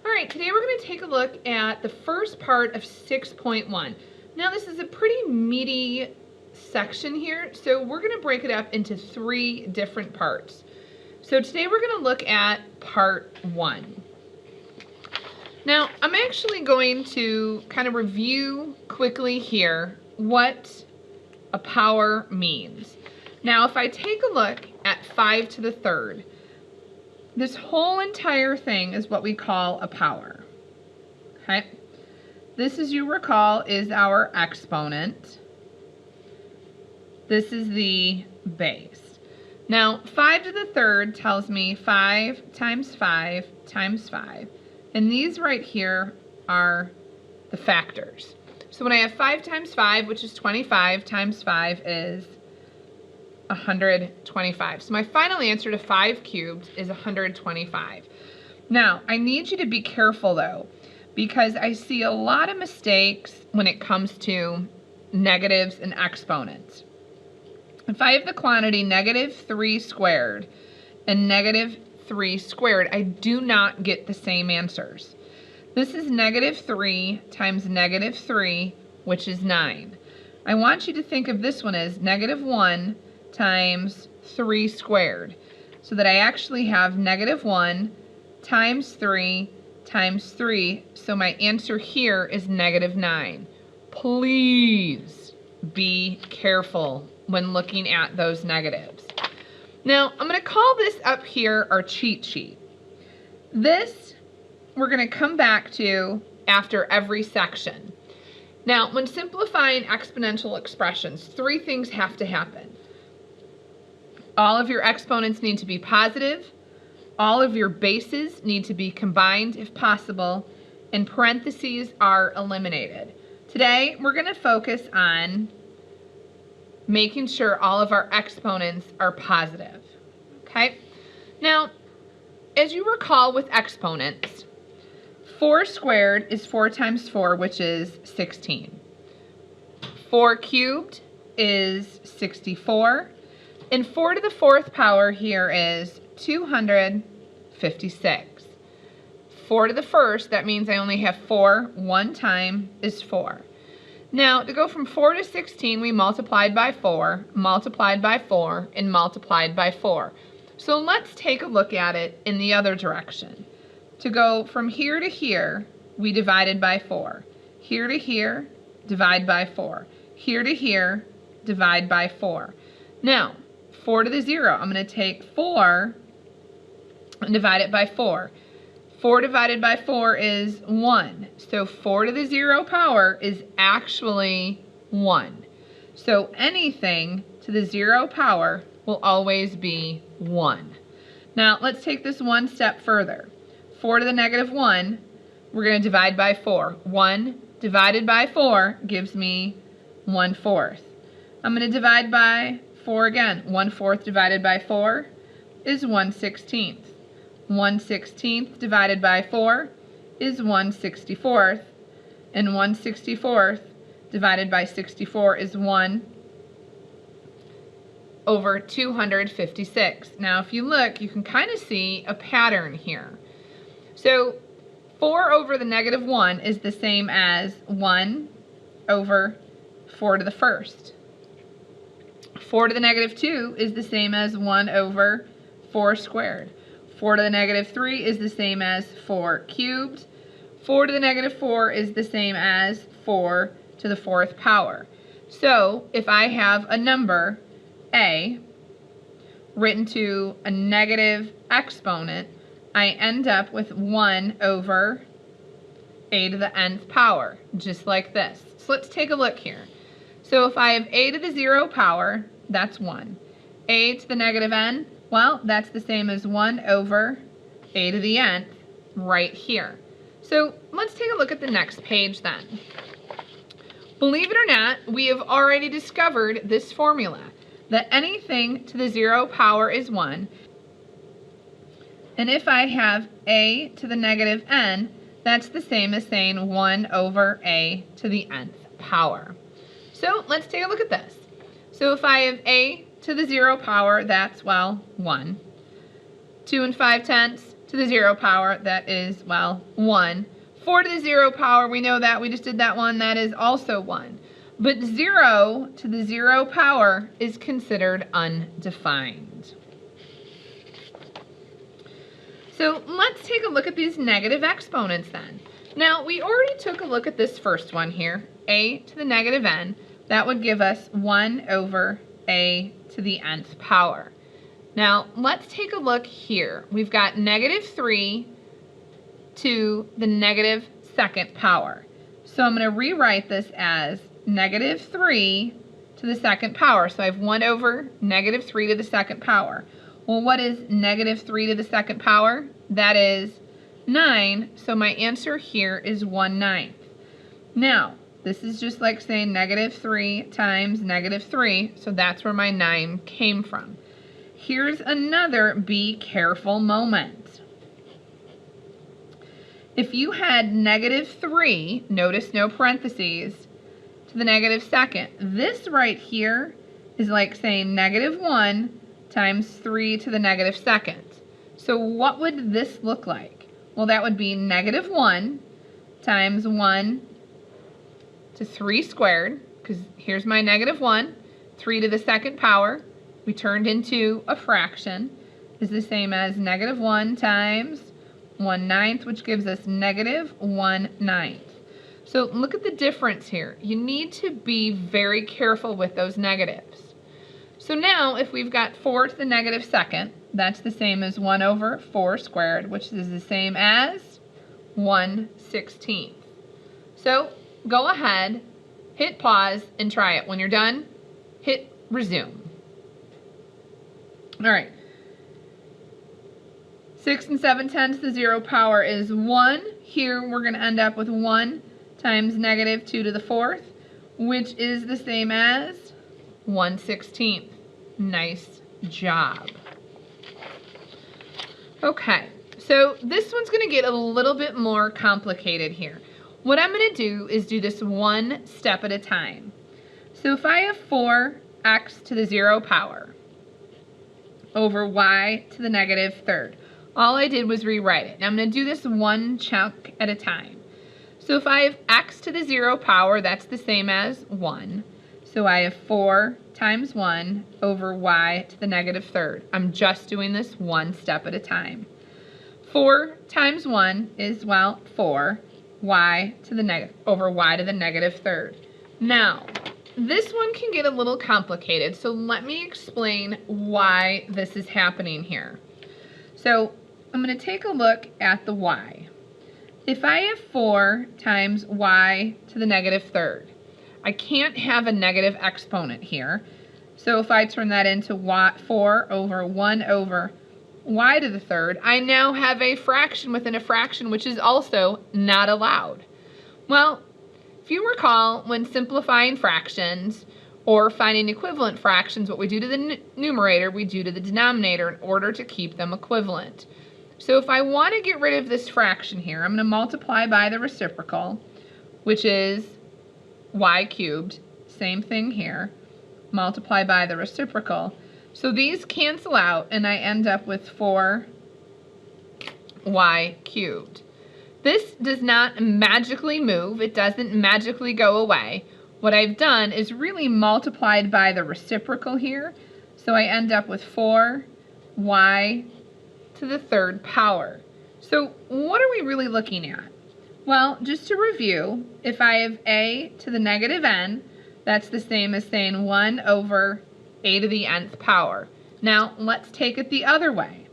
All right, today we're going to take a look at the first part of 6.1. Now this is a pretty meaty section here, so we're going to break it up into 3 different parts. So today we're going to look at part 1. Now I'm actually going to kind of review quickly here what a power means. Now if I take a look at 5 to the third, this whole entire thing is what we call a power. Okay? This, as you recall, is our exponent. This is the base. Now, 5 to the third tells me 5 times 5 times 5. And these right here are the factors. So when I have 5 times 5, which is 25, times 5 is 125. So my final answer to 5 cubed is 125. Now, I need you to be careful though, because I see a lot of mistakes when it comes to negatives and exponents. If I have the quantity negative 3 squared and negative 3 squared, I do not get the same answers. This is negative 3 times negative 3, which is 9. I want you to think of this one as negative 1 times 3 squared, so that I actually have negative 1 times 3 times 3, so my answer here is negative 9. Please be careful when looking at those negatives. Now, I'm going to call this up here our cheat sheet. This we're going to come back to after every section. Now, when simplifying exponential expressions, 3 things have to happen. All of your exponents need to be positive, all of your bases need to be combined if possible, and parentheses are eliminated. Today, we're going to focus on making sure all of our exponents are positive. Okay? Now, as you recall with exponents, 4 squared is 4 times 4, which is 16. 4 cubed is 64. And 4 to the 4th power here is 256. 4 to the 1st, that means I only have 4. 1 time is 4. Now, to go from 4 to 16, we multiplied by 4, multiplied by 4, and multiplied by 4. So let's take a look at it in the other direction. To go from here to here, we divided by 4. Here to here, divide by 4. Here to here, divide by 4. Now, 4 to the 0, I'm going to take 4 and divide it by 4. 4 divided by 4 is 1. So 4 to the 0 power is actually 1. So anything to the 0 power will always be 1. Now let's take this one step further. 4 to the negative 1, we're going to divide by 4. 1 divided by 4 gives me 1/4. I'm going to divide by 4 again. 1/4 divided by 4 is 1/16. 1/16 divided by 4 is 1/64. And 1/64 divided by 64 is 1/256. Now if you look, you can kind of see a pattern here. So 4 over the negative 1 is the same as 1 over 4 to the 1st. 4 to the negative 2 is the same as 1 over 4 squared. 4 to the negative 3 is the same as 4 cubed. 4 to the negative 4 is the same as 4 to the 4th power. So if I have a number, a, written to a negative exponent, I end up with 1 over a to the nth power, just like this. So let's take a look here. So if I have a to the 0 power, that's 1. A to the negative n, well, that's the same as 1 over a to the nth right here. So let's take a look at the next page then. Believe it or not, we have already discovered this formula, that anything to the 0 power is 1. And if I have a to the negative n, that's the same as saying 1 over a to the nth power. So let's take a look at this. So if I have a to the 0 power, that's, well, 1. 2 and 5/10, to the 0 power, that is, well, 1. 4 to the 0 power, we know that. We just did that one. That is also 1. But 0 to the 0 power is considered undefined. So let's take a look at these negative exponents then. Now, we already took a look at this first one here, a to the negative n. That would give us 1 over a to the nth power. Now, let's take a look here. We've got negative 3 to the negative second power. So I'm going to rewrite this as negative 3 to the second power. So I have 1 over negative 3 to the second power. Well, what is negative 3 to the second power? That is 9. So my answer here is 1/9. Now, this is just like saying negative 3 times negative 3. So that's where my 9 came from. Here's another be careful moment. If you had negative 3, notice no parentheses, to the negative second, this right here is like saying negative 1 times 3 to the negative second. So what would this look like? Well, that would be negative 1 times 1 to 3 squared, because here's my negative 1, 3 to the second power, we turned into a fraction, is the same as negative 1 times 1/9, which gives us negative 1/9. So look at the difference here. You need to be very careful with those negatives. So now if we've got 4 to the negative second, that's the same as 1 over 4 squared, which is the same as 1/16. So go ahead, hit pause, and try it. When you're done, hit resume. All right. 6 and 7/10 to the 0 power is 1. Here we're going to end up with 1 times negative 2 to the 4th, which is the same as 1/16. Nice job. Okay, so this one's going to get a little bit more complicated here. What I'm going to do is do this one step at a time. So if I have 4x to the 0 power over y to the negative third, all I did was rewrite it. Now I'm going to do this one chunk at a time. So if I have x to the 0 power, that's the same as 1. So I have 4 times 1 over y to the negative third. I'm just doing this one step at a time. 4 times 1 is, well, 4 y to the negative over y to the negative third. Now, this one can get a little complicated, so let me explain why this is happening here. So I'm going to take a look at the y. If I have 4 times y to the negative third, I can't have a negative exponent here. So if I turn that into 4 over 1 over y to the third, I now have a fraction within a fraction, which is also not allowed. Well, if you recall, when simplifying fractions or finding equivalent fractions, what we do to the numerator, we do to the denominator in order to keep them equivalent. So if I want to get rid of this fraction here, I'm going to multiply by the reciprocal, which is y cubed. Same thing here. Multiply by the reciprocal. So these cancel out, and I end up with 4y cubed. This does not magically move. It doesn't magically go away. What I've done is really multiplied by the reciprocal here. So I end up with 4y to the third power. So what are we really looking at? Well, just to review, if I have a to the negative n, that's the same as saying 1 over a to the nth power. Now, let's take it the other way.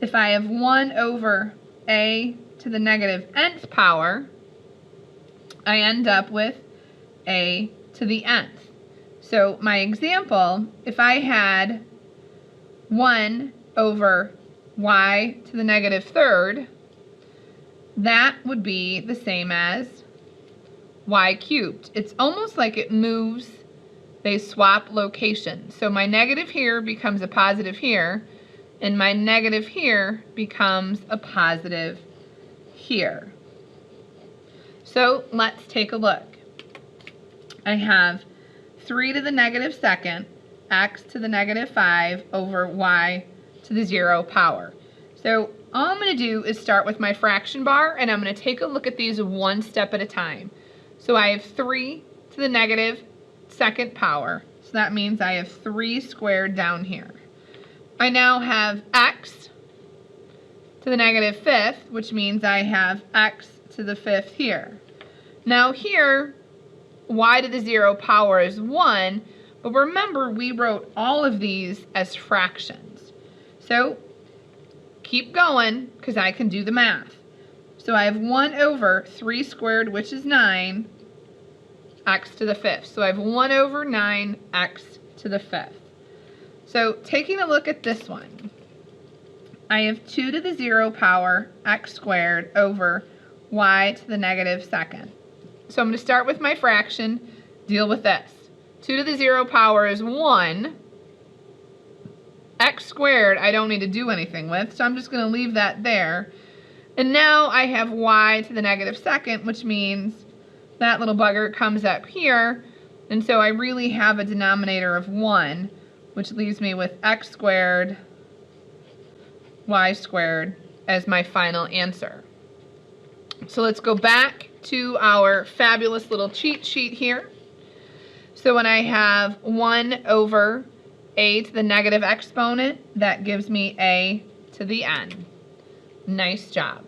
If I have 1 over a to the negative nth power, I end up with a to the nth. So my example, if I had 1 over y to the negative third, that would be the same as y cubed. It's almost like it moves, they swap location. So my negative here becomes a positive here, and my negative here becomes a positive here. So let's take a look. I have 3 to the negative second, x to the negative 5 over y to the 0 power. So all I'm going to do is start with my fraction bar, and I'm going to take a look at these one step at a time. So I have 3 to the negative second power. So that means I have 3 squared down here. I now have x to the negative fifth, which means I have x to the fifth here. Now here, y to the 0 power is 1, but remember we wrote all of these as fractions. So keep going, because I can do the math. So I have 1 over 3 squared, which is 9, x to the fifth. So I have 1 over 9 x to the fifth. So taking a look at this one, I have 2 to the 0 power x squared over y to the negative second. So I'm going to start with my fraction, deal with this. 2 to the 0 power is 1. X squared I don't need to do anything with, so I'm just going to leave that there. And now I have y to the negative second, which means that little bugger comes up here, and so I really have a denominator of 1, which leaves me with x squared, y squared as my final answer. So let's go back to our fabulous little cheat sheet here. So when I have 1 over a to the negative exponent, that gives me a to the n. Nice job.